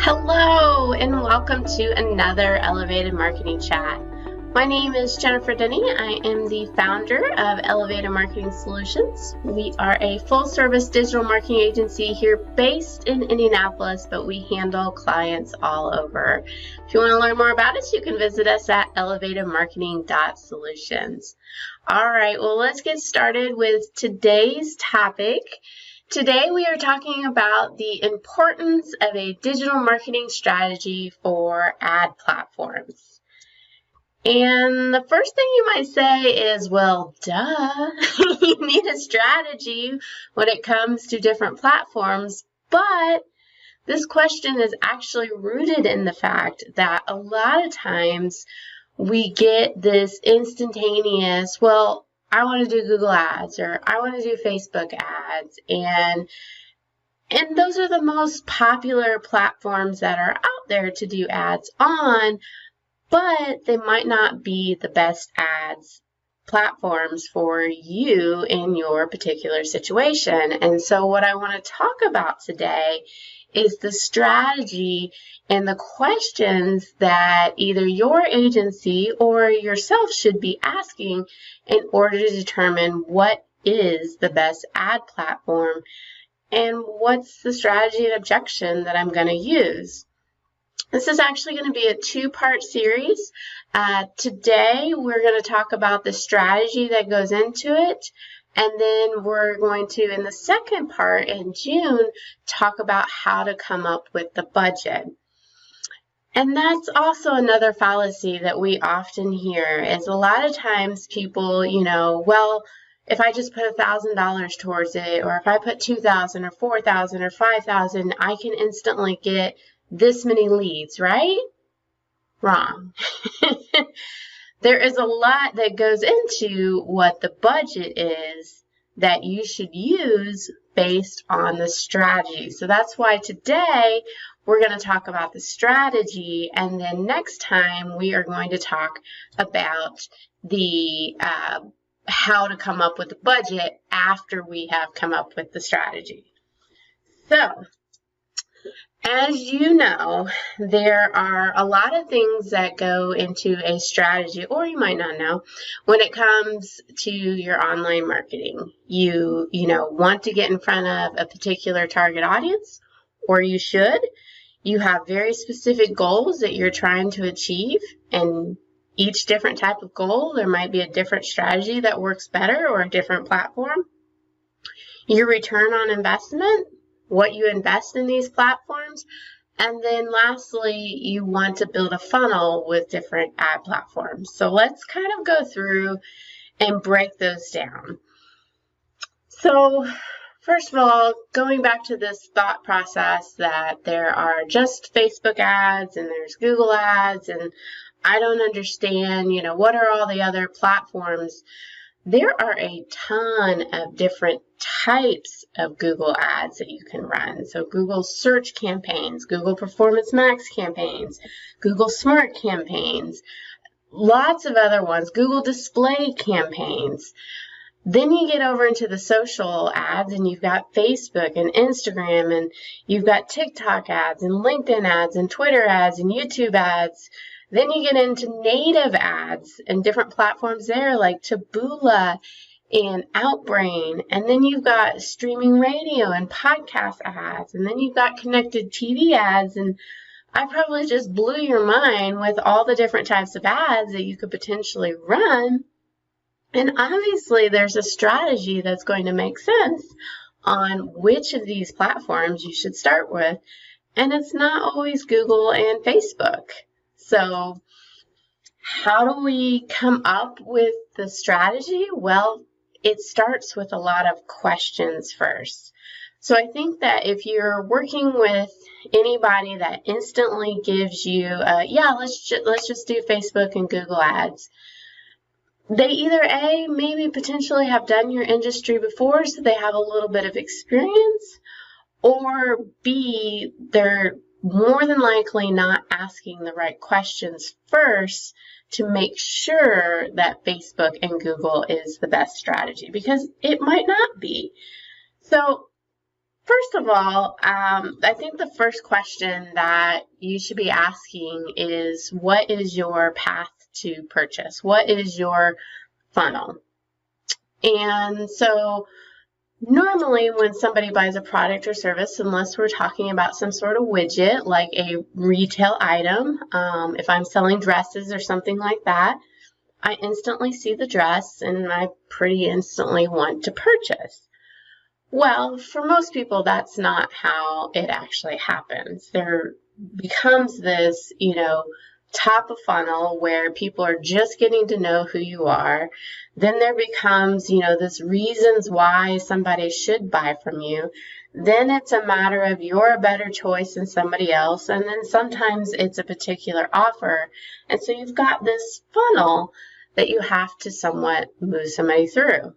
Hello and welcome to another Elevated Marketing Chat. My name is Jennifer Denny. I am the founder of Elevated Marketing Solutions. We are a full-service digital marketing agency here based in Indianapolis, but we handle clients all over. If you want to learn more about us, you can visit us at elevatedmarketing.solutions. All right, well, let's get started with today's topic. Today we are talking about the importance of a digital marketing strategy for ad platforms. And the first thing you might say is, well, duh, you need a strategy when it comes to different platforms. But this question is actually rooted in the fact that a lot of times we get this instantaneous, well, I want to do Google ads or I want to do Facebook ads. And those are the most popular platforms that are out there to do ads on, but they might not be the best ads platforms for you in your particular situation. And so what I want to talk about today is the strategy and the questions that either your agency or yourself should be asking in order to determine what is the best ad platform and what's the strategy and objection that I'm going to use. This is actually going to be a two-part series. Today, we're going to talk about the strategy that goes into it. And then we're going to, in the second part in June, talk about how to come up with the budget. And that's also another fallacy that we often hear is a lot of times people, well, if I just put $1,000 towards it, or if I put $2,000 or $4,000 or $5,000, I can instantly get this many leads, right? Wrong. There is a lot that goes into what the budget is that you should use based on the strategy. So that's why today we're going to talk about the strategy, and then next time we are going to talk about the how to come up with the budget after we have come up with the strategy. So, as you know, there are a lot of things that go into a strategy, or you might not know, when it comes to your online marketing. You want to get in front of a particular target audience, or you should. You have very specific goals that you're trying to achieve, and each different type of goal, there might be a different strategy that works better or a different platform. Your return on investment, what you invest in these platforms, and then lastly, you want to build a funnel with different ad platforms. So let's kind of go through and break those down. So first of all, going back to this thought process that there are just Facebook ads and there's Google ads, and I don't understand, what are all the other platforms? There are a ton of different types of Google ads that you can run. So Google search campaigns, Google Performance Max campaigns, Google Smart campaigns, lots of other ones, Google display campaigns. Then you get over into the social ads, and you've got Facebook and Instagram, and you've got TikTok ads and LinkedIn ads and Twitter ads and YouTube ads. Then you get into native ads and different platforms there like Taboola and Outbrain. And then you've got streaming radio and podcast ads. And then you've got connected TV ads. And I probably just blew your mind with all the different types of ads that you could potentially run. And obviously there's a strategy that's going to make sense on which of these platforms you should start with. And it's not always Google and Facebook. So how do we come up with the strategy? Well, it starts with a lot of questions first. So I think that if you're working with anybody that instantly gives you, let's just do Facebook and Google ads, they either A, maybe potentially have done your industry before, so they have a little bit of experience, or B, they're more than likely not asking the right questions first to make sure that Facebook and Google is the best strategy, because it might not be. So First of all, I think the first question that you should be asking is, what is your path to purchase? What is your funnel? And so normally when somebody buys a product or service, unless we're talking about some sort of widget like a retail item, if I'm selling dresses or something like that, I instantly see the dress and I pretty instantly want to purchase. Well, for most people, that's not how it actually happens. There becomes this, top of funnel where people are just getting to know who you are. Then there becomes, this reasons why somebody should buy from you. Then it's a matter of you're a better choice than somebody else. And then sometimes it's a particular offer. And so you've got this funnel that you have to somewhat move somebody through.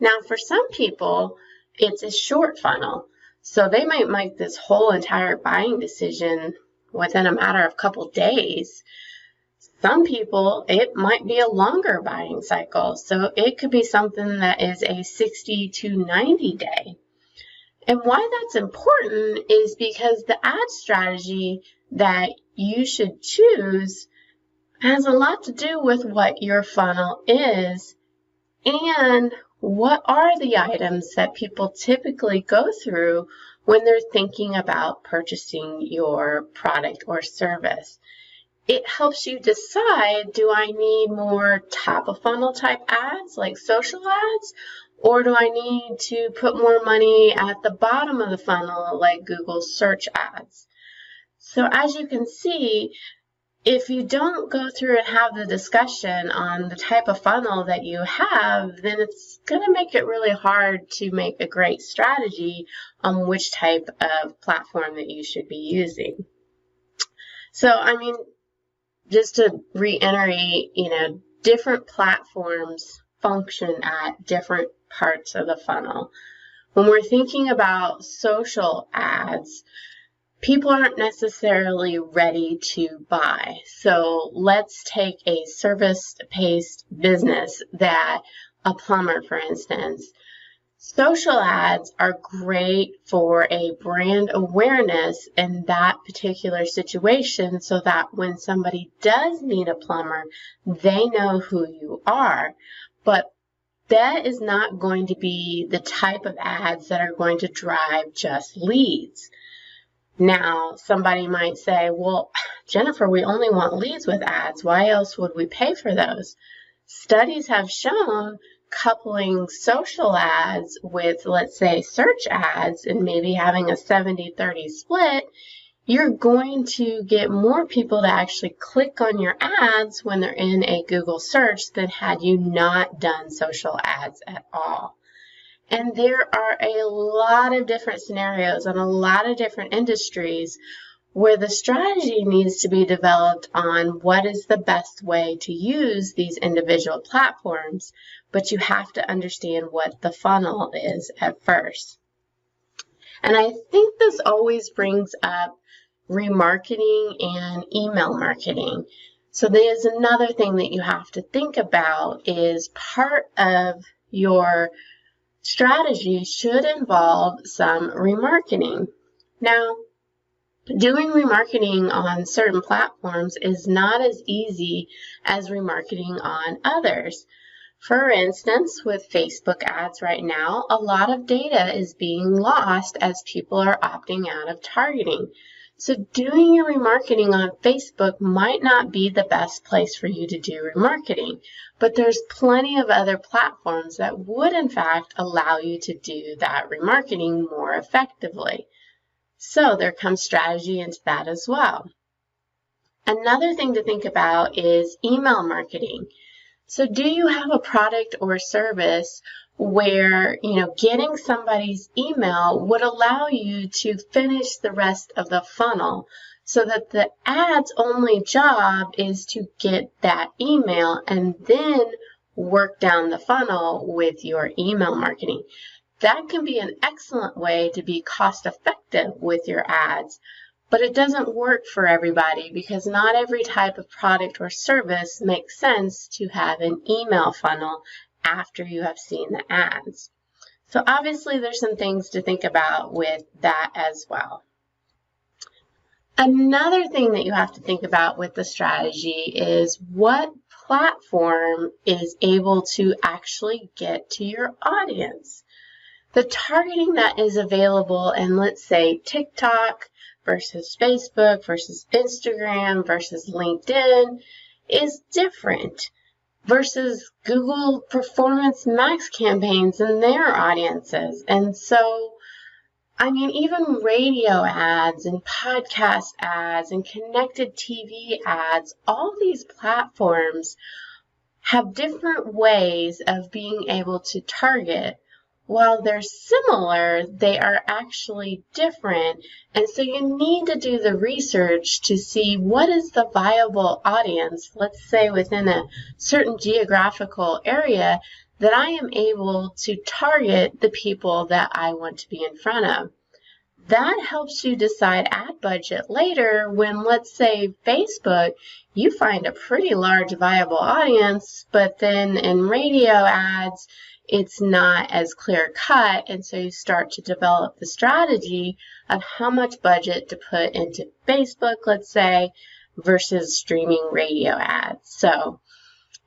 Now, for some people, it's a short funnel. So they might make this whole entire buying decision within a matter of a couple days. Some people, it might be a longer buying cycle. So it could be something that is a 60 to 90 day. And why that's important is because the ad strategy that you should choose has a lot to do with what your funnel is and what are the items that people typically go through when they're thinking about purchasing your product or service. It helps you decide, do I need more top of funnel type ads like social ads, or do I need to put more money at the bottom of the funnel like Google search ads? So as you can see, if you don't go through and have the discussion on the type of funnel that you have, then it's going to make it really hard to make a great strategy on which type of platform that you should be using. So, just to reiterate, different platforms function at different parts of the funnel. When we're thinking about social ads, people aren't necessarily ready to buy. So let's take a service-based business a plumber, for instance. Social ads are great for a brand awareness in that particular situation so that when somebody does need a plumber, they know who you are. But that is not going to be the type of ads that are going to drive just leads. Now, somebody might say, well, Jennifer, we only want leads with ads. Why else would we pay for those? Studies have shown coupling social ads with, let's say, search ads and maybe having a 70-30 split, you're going to get more people to actually click on your ads when they're in a Google search than had you not done social ads at all. And there are a lot of different scenarios and a lot of different industries where the strategy needs to be developed on what is the best way to use these individual platforms, but you have to understand what the funnel is at first. And I think this always brings up remarketing and email marketing. So there's another thing that you have to think about is part of your strategy should involve some remarketing. Now, doing remarketing on certain platforms is not as easy as remarketing on others. For instance, with Facebook ads right now, a lot of data is being lost as people are opting out of targeting. So doing your remarketing on Facebook might not be the best place for you to do remarketing, but there's plenty of other platforms that would in fact allow you to do that remarketing more effectively. So there comes strategy into that as well. Another thing to think about is email marketing. So do you have a product or service where, getting somebody's email would allow you to finish the rest of the funnel so that the ad's only job is to get that email and then work down the funnel with your email marketing. That can be an excellent way to be cost effective with your ads, but it doesn't work for everybody because not every type of product or service makes sense to have an email funnel after you have seen the ads. So obviously there's some things to think about with that as well. Another thing that you have to think about with the strategy is what platform is able to actually get to your audience. The targeting that is available in, let's say, TikTok versus Facebook versus Instagram versus LinkedIn is different versus Google Performance Max campaigns and their audiences. And so, I mean, even radio ads and podcast ads and connected TV ads, all these platforms have different ways of being able to target. While they're similar, they are actually different. And so you need to do the research to see what is the viable audience, let's say within a certain geographical area, that I am able to target the people that I want to be in front of. That helps you decide ad budget later when, let's say, Facebook, you find a pretty large viable audience, but then in radio ads, it's not as clear cut, and so you start to develop the strategy of how much budget to put into Facebook, let's say, versus streaming radio ads. So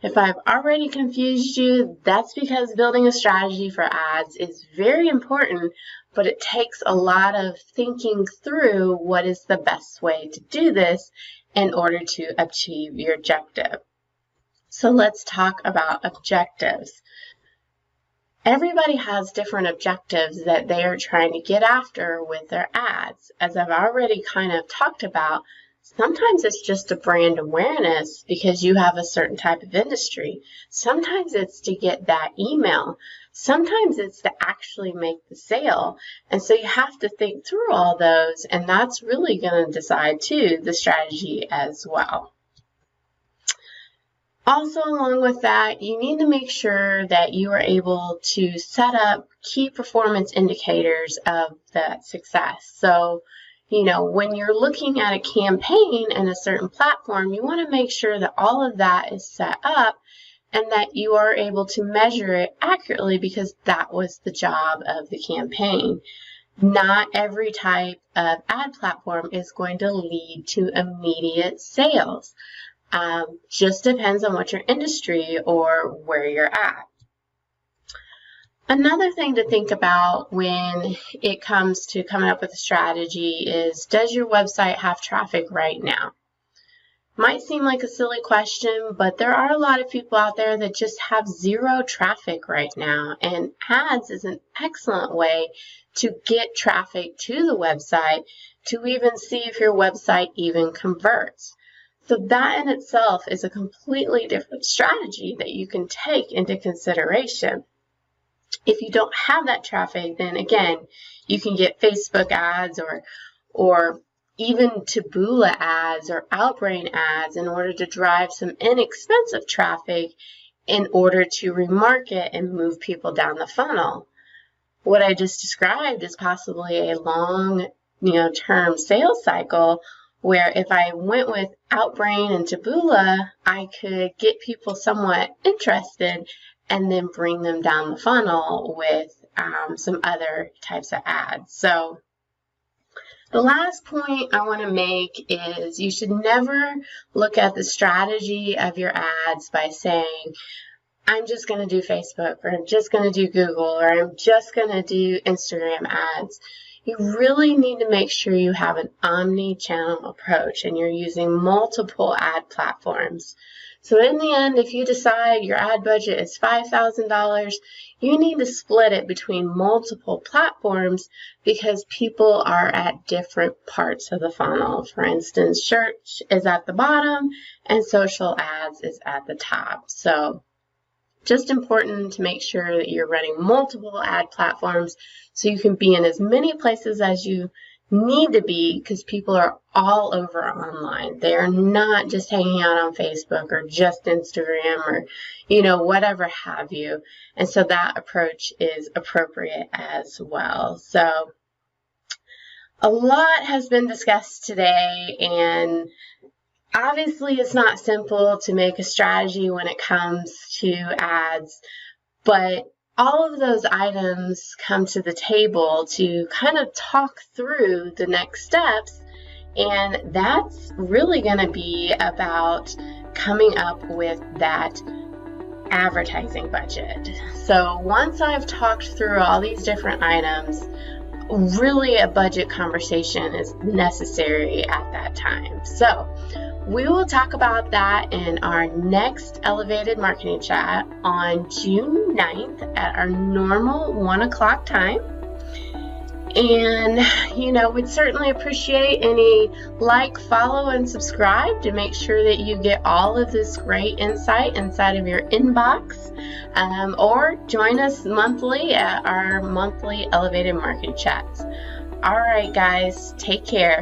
if I've already confused you, that's because building a strategy for ads is very important, but it takes a lot of thinking through what is the best way to do this in order to achieve your objective. So let's talk about objectives. Everybody has different objectives that they are trying to get after with their ads. As I've already kind of talked about, sometimes it's just a brand awareness because you have a certain type of industry. Sometimes it's to get that email. Sometimes it's to actually make the sale. And so you have to think through all those, and that's really going to decide too the strategy as well. Also, along with that, you need to make sure that you are able to set up key performance indicators of that success. So, when you're looking at a campaign and a certain platform, you want to make sure that all of that is set up and that you are able to measure it accurately because that was the job of the campaign. Not every type of ad platform is going to lead to immediate sales. Just depends on what your industry or where you're at. Another thing to think about when it comes to coming up with a strategy is, does your website have traffic right now? Might seem like a silly question, but there are a lot of people out there that just have zero traffic right now, and ads is an excellent way to get traffic to the website to even see if your website even converts. So that in itself is a completely different strategy that you can take into consideration. If you don't have that traffic, then again, you can get Facebook ads or even Taboola ads or Outbrain ads in order to drive some inexpensive traffic in order to remarket and move people down the funnel. What I just described is possibly a long, term sales cycle, where if I went with Outbrain and Taboola, I could get people somewhat interested and then bring them down the funnel with some other types of ads. So the last point I want to make is you should never look at the strategy of your ads by saying, I'm just going to do Facebook, or I'm just going to do Google, or I'm just going to do Instagram ads. You really need to make sure you have an omni-channel approach and you're using multiple ad platforms. So in the end, if you decide your ad budget is $5,000, you need to split it between multiple platforms because people are at different parts of the funnel. For instance, search is at the bottom and social ads is at the top. So just important to make sure that you're running multiple ad platforms so you can be in as many places as you need to be, because people are all over online. They are not just hanging out on Facebook or just Instagram or, whatever have you. And so that approach is appropriate as well. So a lot has been discussed today, and obviously it's not simple to make a strategy when it comes to ads, but all of those items come to the table to kind of talk through the next steps. And that's really going to be about coming up with that advertising budget. So once I've talked through all these different items, really a budget conversation is necessary at that time. So we will talk about that in our next elevated marketing chat on June 9th at our normal 1 o'clock time. And, we'd certainly appreciate any like, follow, and subscribe to make sure that you get all of this great insight inside of your inbox. Or join us monthly at our monthly elevated marketing chats. All right, guys, take care.